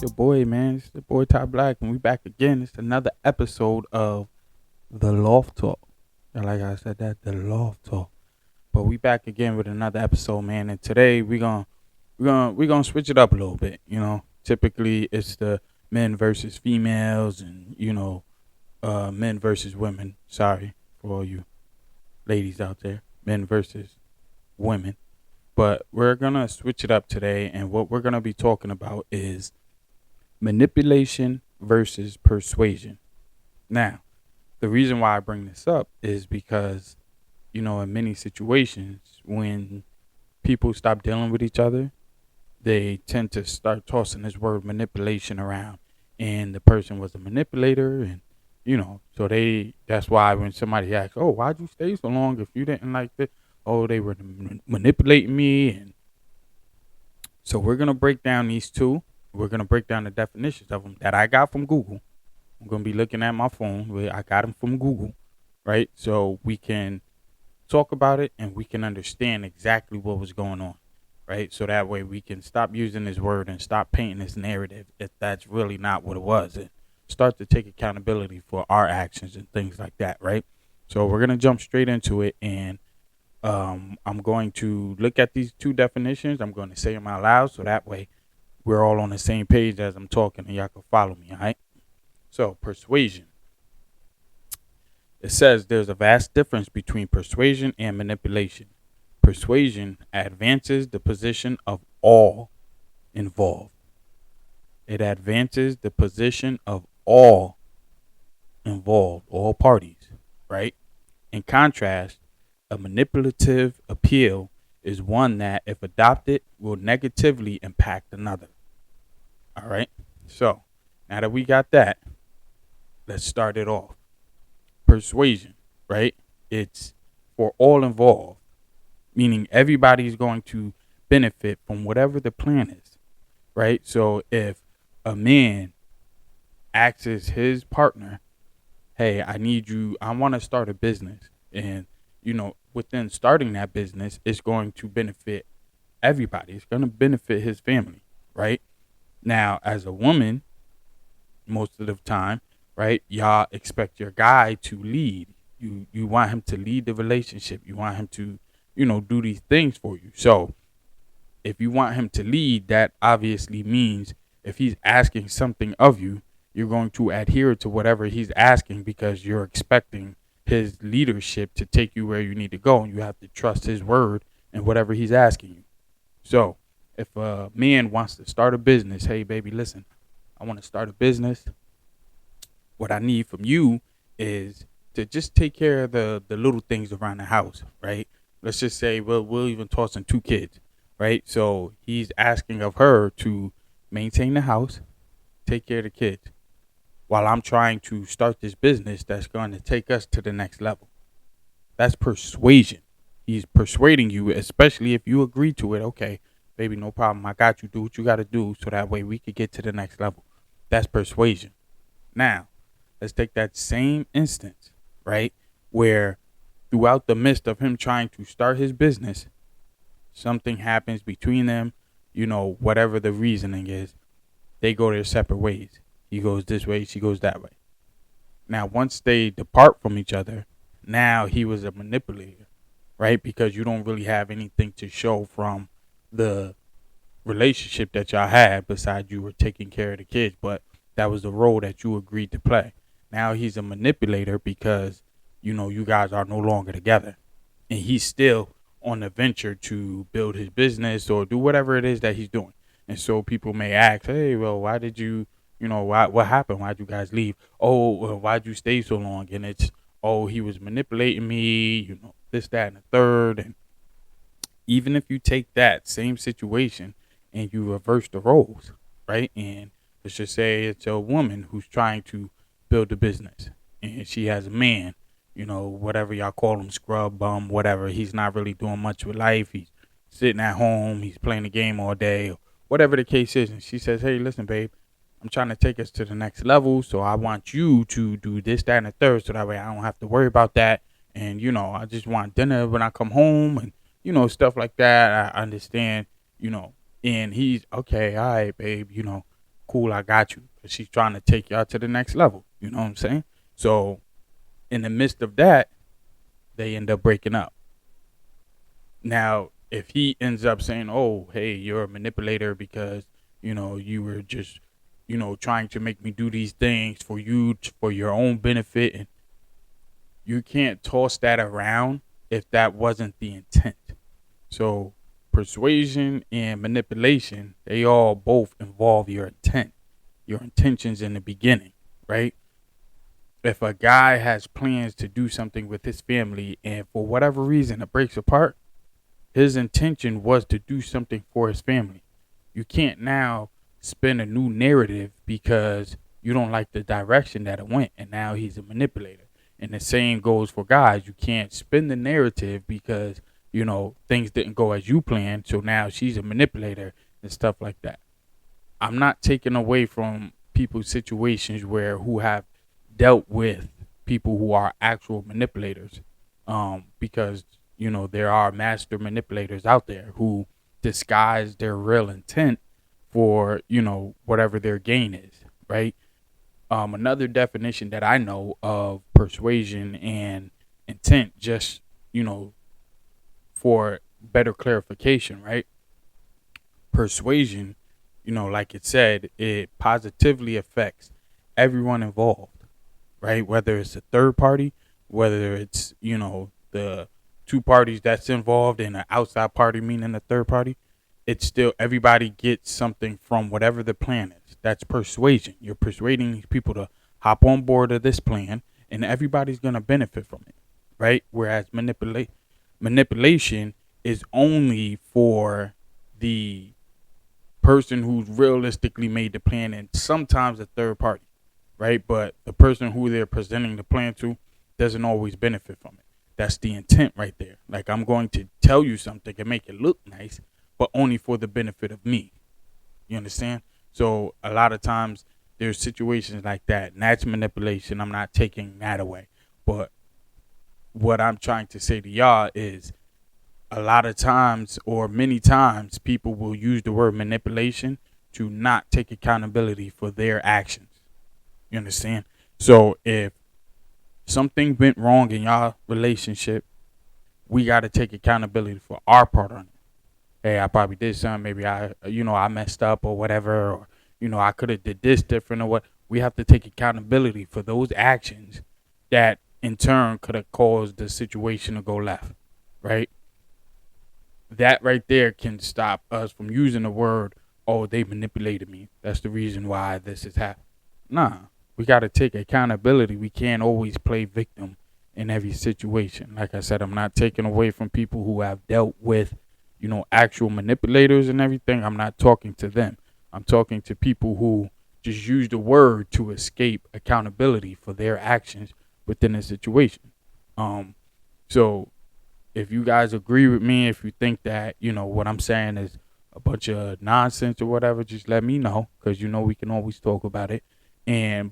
your boy, man. It's the boy Ty Black, and we back again. It's another episode of the Loft Talk. And like I said, the Loft Talk. But we back again with another episode, man. And today we gonna switch it up a little bit. Typically it's the men versus females, and men versus women. Sorry for all you ladies out there, men versus women. But we're gonna switch it up today, and what we're gonna be talking about is manipulation versus persuasion. Now, the reason why I bring this up is because, in many situations, when people stop dealing with each other, they tend to start tossing this word manipulation around. And the person was a manipulator, and, so that's why when somebody asks, oh, why'd you stay so long if you didn't like this? Oh, they were manipulating me. And so we're going to break down these two. We're going to break down the definitions of them that I got from Google. I'm going to be looking at my phone. I got them from Google, right? So we can talk about it and we can understand exactly what was going on, right? So that way we can stop using this word and stop painting this narrative if that's really not what it was, and start to take accountability for our actions and things like that, right? So we're going to jump straight into it, and I'm going to look at these two definitions. I'm going to say them out loud so that way we're all on the same page as I'm talking and y'all can follow me, all right? So, persuasion. It says there's a vast difference between persuasion and manipulation. Persuasion advances the position of all involved. It advances the position of all involved, all parties, right? In contrast, a manipulative appeal is one that, if adopted, will negatively impact another. All right? So, now that we got that, let's start it off. Persuasion, right? It's for all involved, meaning everybody's going to benefit from whatever the plan is, right? So if a man asks his partner, hey, I want to start a business. And, within starting that business, it's going to benefit everybody. It's going to benefit his family, right? Now, as a woman, most of the time, right, y'all expect your guy to lead. You want him to lead the relationship. You want him to, do these things for you. So if you want him to lead, that obviously means if he's asking something of you, you're going to adhere to whatever he's asking because you're expecting his leadership to take you where you need to go, and you have to trust his word and whatever he's asking you. So if a man wants to start a business, hey baby, listen, I want to start a business. What I need from you is to just take care of the little things around the house, right? Let's just say we'll even toss in 2 kids, right? So he's asking of her to maintain the house, take care of the kids, while I'm trying to start this business that's going to take us to the next level. That's persuasion. He's persuading you, especially if you agree to it. Okay, baby, no problem. I got you. Do what you got to do so that way we could get to the next level. That's persuasion. Now, let's take that same instance, right, where throughout the midst of him trying to start his business, something happens between them, whatever the reasoning is, they go their separate ways. He goes this way, she goes that way. Now, once they depart from each other, now he was a manipulator, right? Because you don't really have anything to show from the relationship that y'all had besides you were taking care of the kids, but that was the role that you agreed to play. Now he's a manipulator because, you guys are no longer together, and he's still on the venture to build his business or do whatever it is that he's doing. And so people may ask, hey, well, why did you, what happened? Why'd you guys leave? Oh, well, why'd you stay so long? And it's, oh, he was manipulating me, this, that, and the third. And even if you take that same situation and you reverse the roles, right? And let's just say it's a woman who's trying to build a business and she has a man, whatever y'all call him, scrub, bum, whatever. He's not really doing much with life. He's sitting at home. He's playing the game all day, or whatever the case is. And she says, hey, listen, babe, I'm trying to take us to the next level. So I want you to do this, that, and the third. So that way I don't have to worry about that. And, I just want dinner when I come home and, stuff like that. I understand, and he's okay. All right, babe, cool, I got you. But she's trying to take y'all to the next level. You know what I'm saying? So in the midst of that, they end up breaking up. Now, if he ends up saying, "Oh, hey, you're a manipulator because you were just trying to make me do these things for for your own benefit," and you can't toss that around if that wasn't the intent. So, persuasion and manipulation, they all both involve your intent, your intentions in the beginning, right? If a guy has plans to do something with his family and for whatever reason it breaks apart, his intention was to do something for his family. You can't now spin a new narrative because you don't like the direction that it went, and now he's a manipulator. And the same goes for guys. You can't spin the narrative because things didn't go as you planned, so now she's a manipulator and stuff like that. I'm not taking away from people's situations who have dealt with people who are actual manipulators, because there are master manipulators out there who disguise their real intent for whatever their gain is, right? Another definition that I know of persuasion and intent, just for better clarification, right? Persuasion, like it said, it positively affects everyone involved, right? Whether it's a third party, whether it's the two parties that's involved and an outside party, meaning a third party, it's still everybody gets something from whatever the plan is. That's persuasion. You're persuading these people to hop on board of this plan, and everybody's gonna benefit from it, right? Whereas manipulation is only for the person who's realistically made the plan, and sometimes a third party, right? But the person who they're presenting the plan to doesn't always benefit from it. That's the intent right there. Like, I'm going to tell you something and make it look nice, but only for the benefit of me. You understand? So a lot of times there's situations like that, and that's manipulation. I'm not taking that away. But what I'm trying to say to y'all is a lot of times, or many times, people will use the word manipulation to not take accountability for their actions. You understand? So if something went wrong in y'all relationship, we got to take accountability for our part on it. Hey, I probably did something. Maybe I messed up or whatever, or I could have did this different or what. We have to take accountability for those actions that in turn could have caused the situation to go left, right? That right there can stop us from using the word, "Oh, they manipulated me. That's the reason why this is happening." Nah, we got to take accountability. We can't always play victim in every situation. Like I said, I'm not taking away from people who have dealt with, actual manipulators and everything. I'm not talking to them. I'm talking to people who just use the word to escape accountability for their actions within a situation. So if you guys agree with me, if you think that, what I'm saying is a bunch of nonsense or whatever, just let me know, because, we can always talk about it.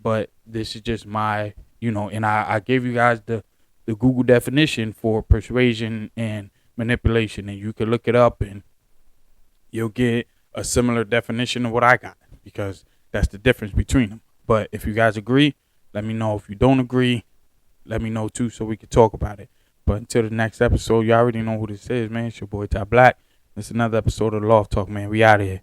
But this is just my, and I gave you guys the Google definition for persuasion and manipulation, and you can look it up and you'll get a similar definition of what I got, because that's the difference between them. But if you guys agree, let me know. If you don't agree, let me know too, so we can talk about it. But until the next episode, you already know who this is, man. It's your boy Ty Black. It's another episode of the Loft Talk, man. We out of here.